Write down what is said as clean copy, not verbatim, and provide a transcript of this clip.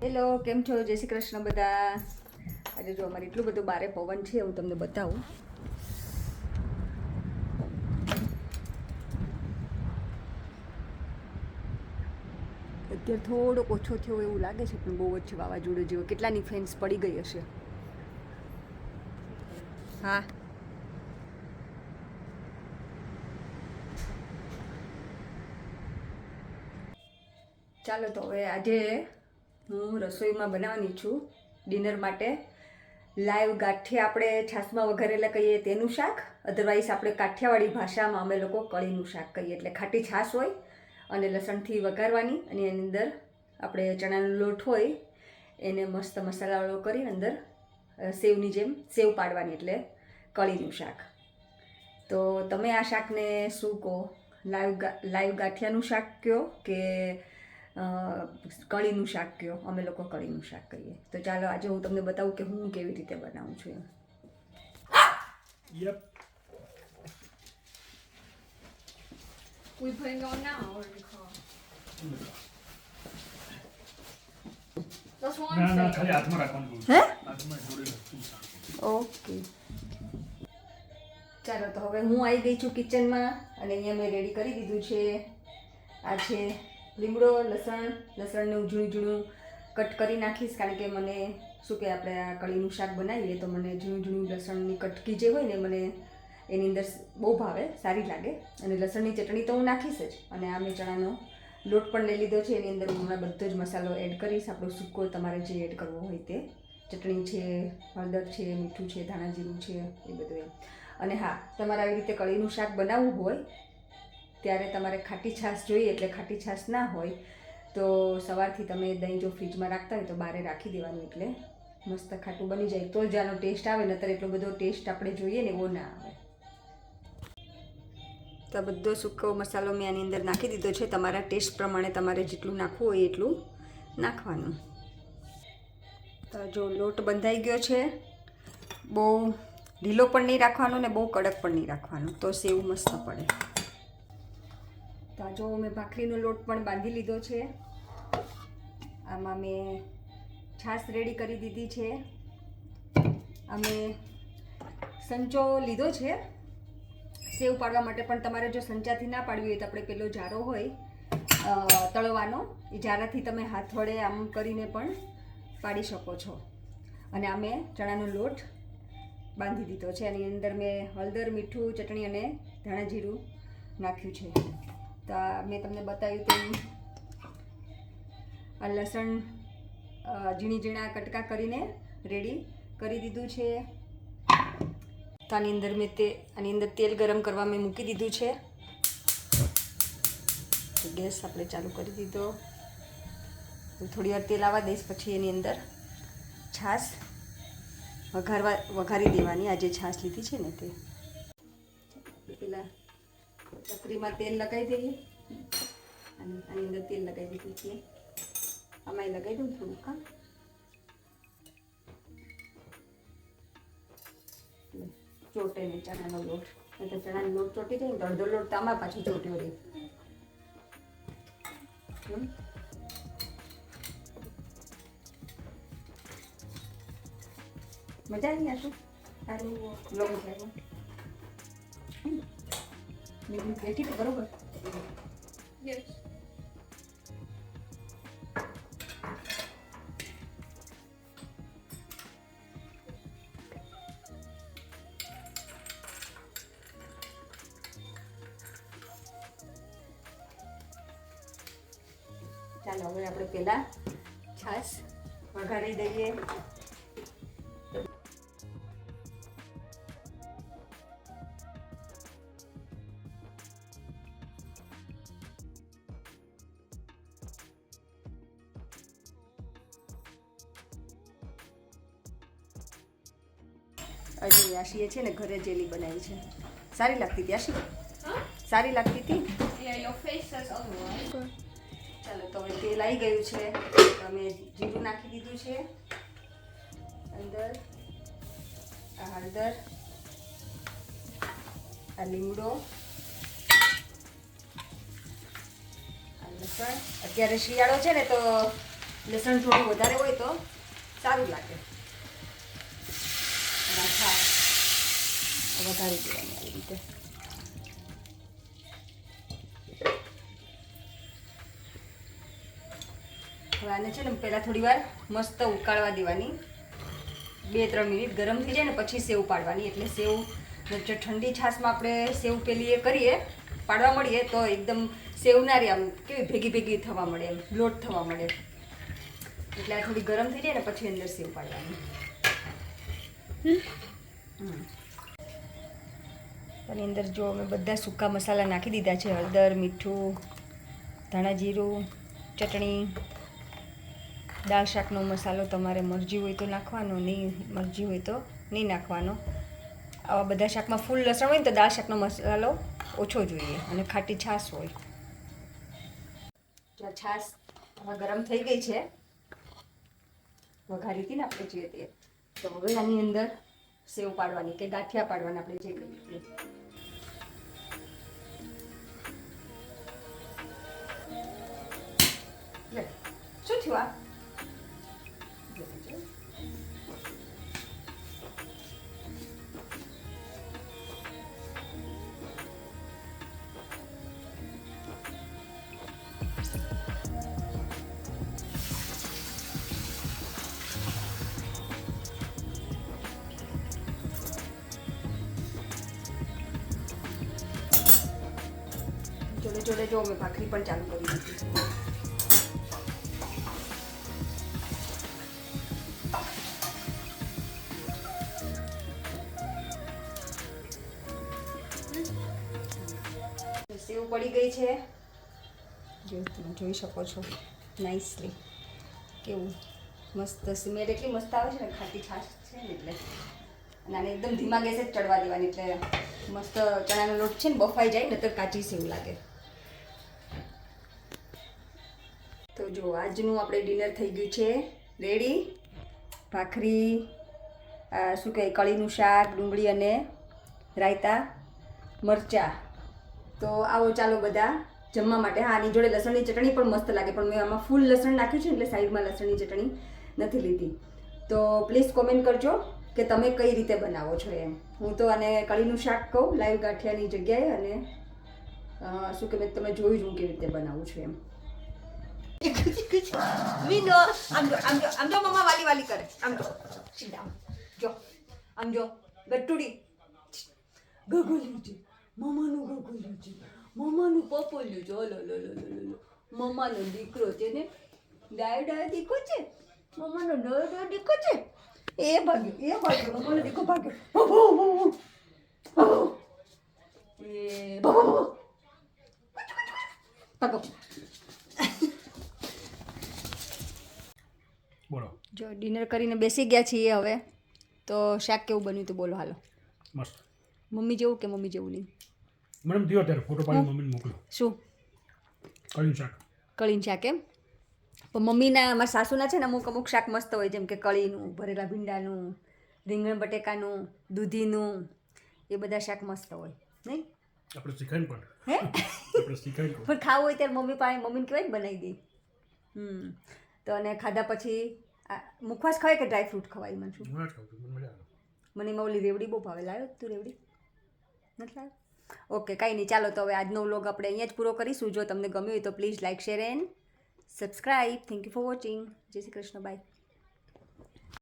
Hello, કેમ છો? જય શ્રી કૃષ્ણ બધા. આજે જો અમારે એટલું બધું બારે પવન છે, હું તમને બતાવું. અત્યારે થોડોક ઓછો થયો એવું લાગે છે, પણ બહુ જ છે વાવાઝોડું જેવો. કેટલાની ફેન્સ પડી ગઈ હશે. હા, ચાલો તો હવે આજે હું રસોઈમાં બનાવવાની છું ડિનર માટે લાઈવ ગાંઠિયા. આપણે છાશમાં વઘારેલા કહીએ તેનું શાક, અધરવાઇઝ આપણે કાઠિયાવાડી ભાષામાં અમે લોકો કળીનું શાક કહીએ. એટલે ખાટી છાશ હોય અને લસણથી વઘારવાની, અને એની અંદર આપણે ચણાનો લોટ હોય એને મસ્ત મસાલાવાળો કરીને અંદર સેવની જેમ સેવ પાડવાની, એટલે કળીનું શાક. તો તમે આ શાકને શું કહો? લાઈવ ગાંઠિયાનું શાક કહો કે કળીનું શાક કહો? અમે લોકો કળીનું શાક કહીએ. તો ચાલો આજે હું તમને બતાવું કે હું કેવી રીતે બનાવું છું. Yep. We putting it on now or in the car? That's what I'm saying. ખાલી હાથમાં રાખવાનું બોલું. હે? હાથમાં જોડે રાખતું સારું. ઓકે, ચાલો તો હવે હું આવી ગઈ છું કિચનમાં, અને અહીંયા મેં રેડી કરી દીધું છે. આ છે લીમડો, લસણને હું ઝીણું ઝીણું કટ કરી નાખીશ, કારણ કે મને શું કે આપણે આ કળીનું શાક બનાવીએ તો મને ઝીણું ઝીણું લસણની કટકી જે હોય ને મને એની અંદર બહુ ભાવે, સારી લાગે. અને લસણની ચટણી તો હું નાખીશ જ. અને આ મેં ચણાનો લોટ પણ લઈ લીધો છે, એની અંદર હું હમણાં બધો જ મસાલો એડ કરીશ. આપણો સૂકો તમારે જે એડ કરવો હોય તે, ચટણી છે, હળદર છે, મીઠું છે, ધાણા જીરું છે, એ બધું એમ. અને હા, તમારે આવી રીતે કળીનું શાક બનાવવું હોય ત્યારે તમારે ખાટી છાશ જોઈએ. એટલે ખાટી છાશ ના હોય તો સવારથી તમે દહીં જો ફ્રીજમાં રાખતા હોય તો બહાર રાખી દેવાનું, એટલે મસ્ત ખાટું બની જાય. તો જ આનો ટેસ્ટ આવે, નહીતર એટલો બધો ટેસ્ટ આપણે જોઈએ ને એવો ના આવે. તો આ બધો સૂકો મસાલો મેં આની અંદર નાખી દીધો છે. તમારા ટેસ્ટ પ્રમાણે તમારે જેટલું નાખવું હોય એટલું નાખવાનું. તો જો લોટ બંધાઈ ગયો છે. બહુ ઢીલો પણ નહીં રાખવાનો ને બહુ કડક પણ નહીં રાખવાનું, તો સેવ મસ્ત પડે. તો આ જો મેં ભાખરીનો લોટ પણ બાંધી લીધો છે. આમાં મેં છાશ રેડી કરી દીધી છે. અમે સંચો લીધો છે સેવ પાડવા માટે, પણ તમારે જો સંચાથી ના પાડવી હોય તો આપણે પેલો જારો હોય તળવાનો, એ જારાથી તમે હાથ વડે આમ કરીને પણ પાડી શકો છો. અને આ મેં ચણાનો લોટ બાંધી દીધો છે. એની અંદર મેં હળદર, મીઠું, ચટણી અને ધાણા જીરું નાખ્યું છે. તો મેં તમને બતાવ્યું તેમ આ લસણ ઝીણી ઝીણા કટકા કરીને રેડી કરી દીધું છે. તો આની અંદર તેલ ગરમ કરવા મેં મૂકી દીધું છે. ગેસ આપણે ચાલુ કરી દીધો. થોડી વાર તેલ આવવા દઈશ, પછી એની અંદર છાશ વઘારી દેવાની. આ જે છાશ લીધી છે ને તે પેલા ચકરીમાં તેલ લગાવી દઈએ, અને આની અંદર તેલ લગાવી દીધું છે. આમાં લગાવી દઉં થોડુંક. કામ ચોટે ને ચણાનો લોટ, નહીં તો ચણાનો લોટ ચોટી જાય ને તો અડધો લોટ તો આમાં પાછું ચોટ્યો રહે. મજા આવી આશું સારું લોંગ લાગ્યો. બેઠી તો બરોબર. Yes. ચાલો હવે આપણે પહેલા છાશ વઘારી દઈએ. હજી આશીએ છે ને ઘરે જેલી બનાવી છે, સારી લાગતી હતી. આશી સારી લાગતી હતી. Yeah, your face says otherwise. ચાલો તો હવે તેલ આવી ગયું છે. અમે જીરું નાખી દીધું છે અંદર. આ હળદર, આ લીમડો, આ લસણ. અત્યારે શિયાળો છે ને તો લસણ થોડું વધારે હોય તો સારું લાગે. અને છાશ વધારી દેવાની આવી રીતે. હવે આને છે ને પહેલાં થોડી વાર મસ્ત ઉકાળવા દેવાની. 2-3 મિનિટ ગરમ થઈ જાય ને પછી સેવ પાડવાની. એટલે સેવ જો ઠંડી છાશમાં આપણે સેવ પેલી એ કરીએ પાડવા મળીએ તો એકદમ સેવ ના રહે, આમ કેવી ભેગી ભેગી થવા મળે, એમ લોટ થવા મળે. એટલે આ થોડી ગરમ થઈ જાય ને પછી અંદર સેવ પાડવાની. આની અંદર જો અમે બધા સૂકા મસાલા નાખી દીધા છે. હળદર, મીઠું, ધાણા જીરું, ચટણી, દાળ શાકનો મસાલો તમારે મરજી હોય તો નાખવાનો, નહીં મરજી હોય તો નહીં નાખવાનો. આવા બધા શાકમાં ફૂલ લસણ હોય ને તો દાળ શાકનો મસાલો ઓછો જોઈએ અને ખાટી છાશ હોય. જો છાશ હવે ગરમ થઈ ગઈ છે, વઘારી હતી ને આપણે જે તે. તો હવે આની અંદર સેવ પાડવાની કે ગાંઠિયા પાડવાના, આપણે જે કરીએ. શું થયું આ? જોડે જોડે જો મેં ભાખરી પણ ચાલુ કરી દીધી. સેવ પડી ગઈ છે, જો તમે જોઈ શકો છો નાઇસલી. કેવું મસ્ત સ્મેલ એટલી મસ્ત આવે છે ને, ખાટી છાશ છે ને એટલે. અને આને એકદમ ધીમા ગેસે જ ચડવા દેવાની, એટલે મસ્ત ચણાનો લોટ છે ને બફાઈ જાય ને તો કાચી સેવ લાગે. તો જો આજનું આપણે ડિનર થઈ ગયું છે રેડી. ભાખરી, શું કહે, કળીનું શાક, ડુંગળી અને રાયતા, મરચાં. તો આવો ચાલો બધા જમવા માટે. હા, આની જોડે લસણની ચટણી પણ મસ્ત લાગે, પણ મેં આમાં ફૂલ લસણ નાખ્યું છે એટલે સાઈડમાં લસણની ચટણી નથી લીધી. તો પ્લીઝ કોમેન્ટ કરજો કે તમે કઈ રીતે બનાવો છો એમ. હું તો આને કળીનું શાક કહું લાઈવ ગાંઠિયાની જગ્યાએ, અને શું કે તમે જોયું હું કેવી રીતે બનાવું છું એમ. મીનો આમ જો મમ્મા વાલી વાલી કરે. આમ જો સીધા જો આમ જો ગટ્ટુડી ગગોલ્યું છે મમ્માનું, ગગોલ્યું છે મમ્માનું, પપોલ્યું છે. ઓલો લો લો લો મમ્માનો દીકરો છે ને, ડાયો દીકરો છે મમ્માનો, ડાયો દીકરો છે. એ ભાગ્યો મમ્માનો દીકરો ભાગ્યો. એ ભાગો. બોલો. જો ડિનર કરીને બેસી ગયા છીએ હવે. તો શાક કેવું બન્યું તો બોલો હાલો. મસ્ત. મમ્મી જેવું કે મમ્મી જેવું નહીં? મેડમ દિયો ત્યારે ફોટો પાડી મમ્મીને મોકલો. શું? કળીનું શાક. કળીનું શાક એમ? પણ મમ્મીના, મારા સાસુના છે ને અમુક શાક મસ્ત હોય, જેમ કે કળીનું, ભરેલા ભીંડાનું, રીંગણ બટેકાનું, દૂધીનું, એ બધા શાક મસ્ત હોય નહીં? આપણે શીખાય પણ. હે? આપણે શીખાય પણ ખાવું હોય ત્યારે મમ્મીને કહેવાય બનાવી દે. તો અને ખાધા પછી મુખવાસ ખવાય કે ડ્રાય ફ્રૂટ ખવાય? મને શું, હું ના જ ખાઉં છું, મને મજા આવે. મને એમાં ઓલી રેવડી બહુ ભાવે. લાવ્યો તું રેવડી? નથી લાવ્યો? ઓકે, કાંઈ નહીં. ચાલો તો હવે આજનો વ્લોગ આપણે અહીંયા જ પૂરો કરીશું. જો તમને ગમ્યું હોય તો please like, share and subscribe. Thank you for watching. જય શ્રી કૃષ્ણ. બાય.